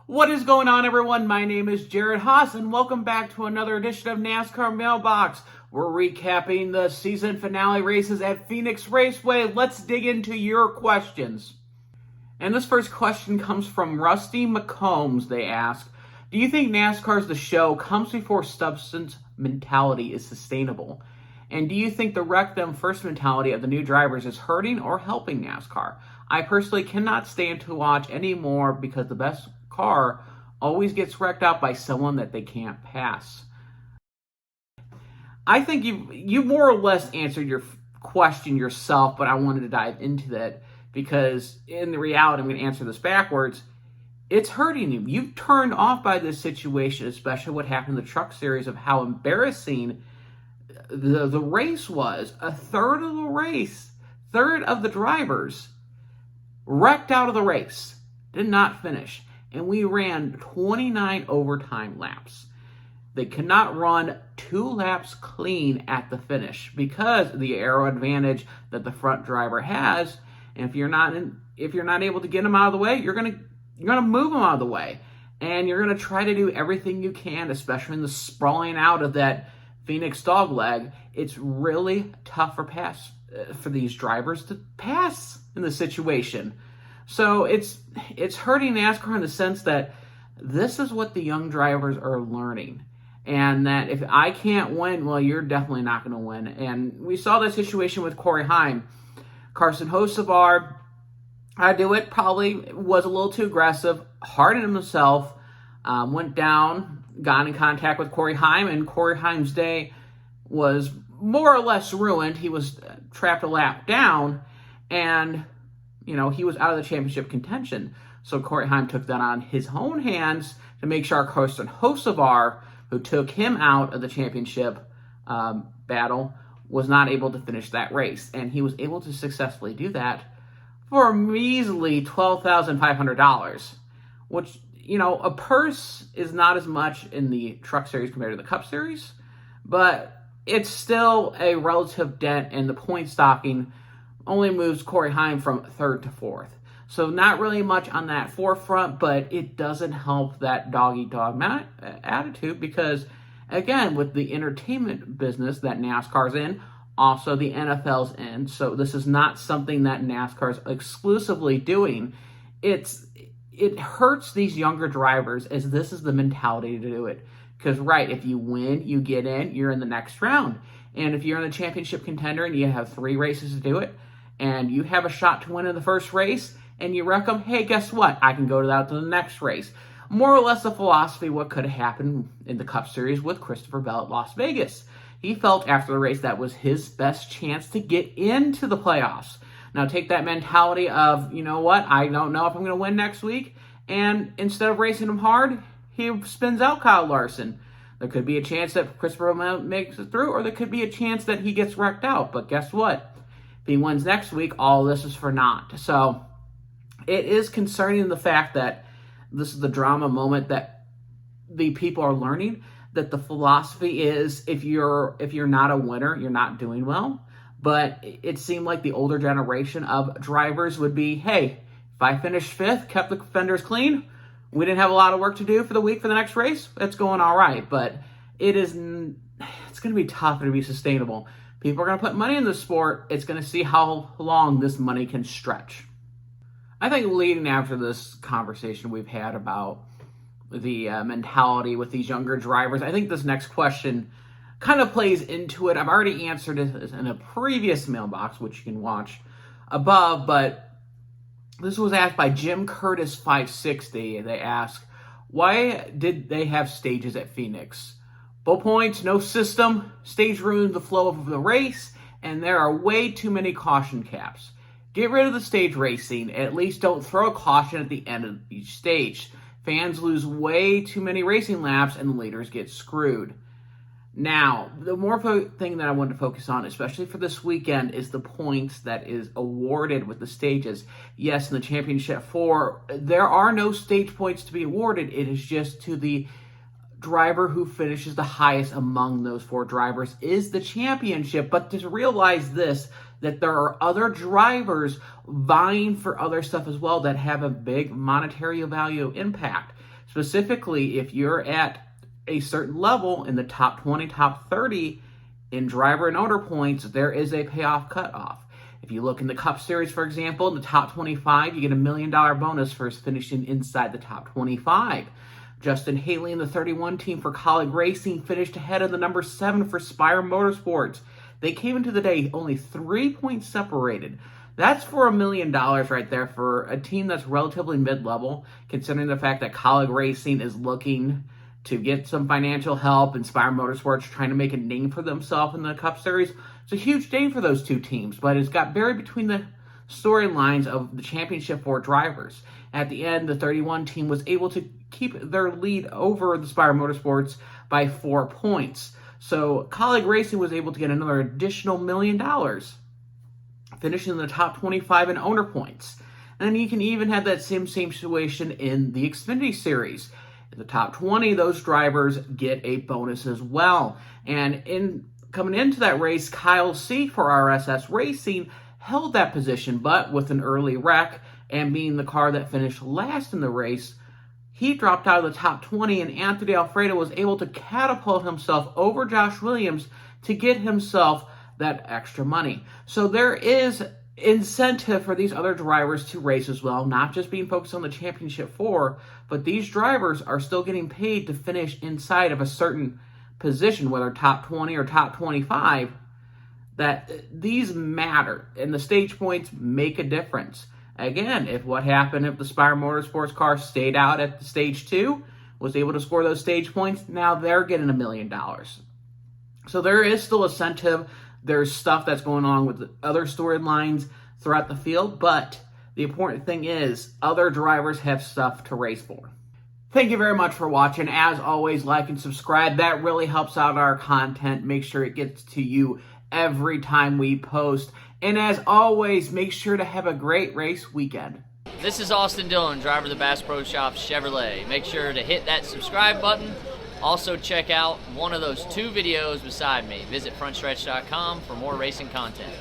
What is going on, everyone? My name is Jared Haas, and welcome back to another edition of NASCAR Mailbox. We're recapping the season finale races at Phoenix Raceway. Let's dig into your questions. And this first question comes from Rusty McCombs. They ask, do you think NASCAR's The Show comes before substance mentality is sustainable? And do you think the wreck them first mentality of the new drivers is hurting or helping NASCAR? I personally cannot stand to watch anymore because the best car always gets wrecked out by someone that they can't pass. I think you more or less answered your question yourself, but I wanted to dive into that because in the reality, I'm going to answer this backwards. It's hurting you. You've turned off by this situation, especially what happened in the Truck Series, of how embarrassing the race was. A third of the race, third of the drivers wrecked out of the race, did not finish. And we ran 29 overtime laps. They cannot run 2 laps clean at the finish because of the aero advantage that the front driver has. And if you're not able to get them out of the way, you're gonna move them out of the way, and you're gonna try to do everything you can, especially in the sprawling out of that Phoenix dogleg. It's really tough for these drivers to pass in this situation. So it's hurting NASCAR in the sense that this is what the young drivers are learning. And that if I can't win, well, you're definitely not going to win. And we saw that situation with Corey Heim. Carson Hocevar, I do it, probably was a little too aggressive, hardened himself, went down, got in contact with Corey Heim, and Corey Heim's day was more or less ruined. He was trapped a lap down, and he was out of the championship contention. So Corey Heim took that on his own hands to make sure Carson Hocevar, who took him out of the championship battle, was not able to finish that race. And he was able to successfully do that for a measly $12,500, which, a purse is not as much in the Truck Series compared to the Cup Series, but it's still a relative dent, and the point stocking only moves Corey Heim from 3rd to 4th. So not really much on that forefront, but it doesn't help that dog-eat-dog attitude because, again, with the entertainment business that NASCAR's in, also the NFL's in. So this is not something that NASCAR's exclusively doing. It hurts these younger drivers as this is the mentality to do it. Because, right, if you win, you get in, you're in the next round. And if you're in the championship contender and you have 3 races to do it, and you have a shot to win in the first race, and you wreck them, hey, guess what? I can go to the next race. More or less the philosophy what could have happened in the Cup Series with Christopher Bell at Las Vegas. He felt after the race that was his best chance to get into the playoffs. Now take that mentality of, you know what, I don't know if I'm going to win next week, and instead of racing him hard, he spins out Kyle Larson. There could be a chance that Christopher Bell makes it through, or there could be a chance that he gets wrecked out. But guess what? If he wins next week, all this is for naught. So it is concerning the fact that this is the drama moment that the people are learning, that the philosophy is if you're not a winner, you're not doing well. But it seemed like the older generation of drivers would be, hey, if I finished 5th, kept the fenders clean, we didn't have a lot of work to do for the week for the next race, it's going all right. But it's going to be tough to be sustainable. People are going to put money in the sport. It's going to see how long this money can stretch. I think leading after this conversation we've had about the mentality with these younger drivers, I think this next question kind of plays into it. I've already answered it in a previous mailbox, which you can watch above, but this was asked by Jim Curtis 560. They ask, why did they have stages at Phoenix? Bull points, no system, stage ruined the flow of the race, and there are way too many caution caps. Get rid of the stage racing, and at least don't throw a caution at the end of each stage. Fans lose way too many racing laps, and the leaders get screwed. Now, the more thing that I want to focus on, especially for this weekend, is the points that is awarded with the stages. Yes, in the Championship 4, there are no stage points to be awarded. It is just to the driver who finishes the highest among those 4 drivers is the championship. But to realize this, that there are other drivers vying for other stuff as well that have a big monetary value impact. Specifically, if you're at a certain level in the top 20, top 30 in driver and owner points, there is a payoff cutoff. If you look in the Cup Series, for example, in the top 25, you get $1 million bonus for finishing inside the top 25. Justin Haley and the 31 team for Colleague Racing finished ahead of the number 7 for Spire Motorsports. They came into the day only 3 points separated. That's for $1 million right there for a team that's relatively mid-level, considering the fact that Colleague Racing is looking to get some financial help, and Spire Motorsports trying to make a name for themselves in the Cup Series. It's a huge name for those two teams, but it's got buried between the storylines of the championship for drivers. At the end, the 31 team was able to keep their lead over the Spire Motorsports by 4 points. So Colleague Racing was able to get another additional $1 million, finishing in the top 25 in owner points. And you can even have that same situation in the Xfinity Series. In the top 20, those drivers get a bonus as well. And coming into that race, Kyle C. for RSS Racing held that position, but with an early wreck and being the car that finished last in the race, he dropped out of the top 20, and Anthony Alfredo was able to catapult himself over Josh Williams to get himself that extra money. So there is incentive for these other drivers to race as well, not just being focused on the championship 4, but these drivers are still getting paid to finish inside of a certain position, whether top 20 or top 25, that these matter, and the stage points make a difference. Again, if what happened if the Spire Motorsports car stayed out at the stage 2, was able to score those stage points, now they're getting $1 million. So there is still incentive. There's stuff that's going on with the other storylines throughout the field, but the important thing is other drivers have stuff to race for. Thank you very much for watching. As always, like and subscribe. That really helps out our content. Make sure it gets to you every time we post. And as always, make sure to have a great race weekend. This is Austin Dillon, driver of the Bass Pro Shops Chevrolet. Make sure to hit that subscribe button. Also check out one of those 2 videos beside me. Visit frontstretch.com for more racing content.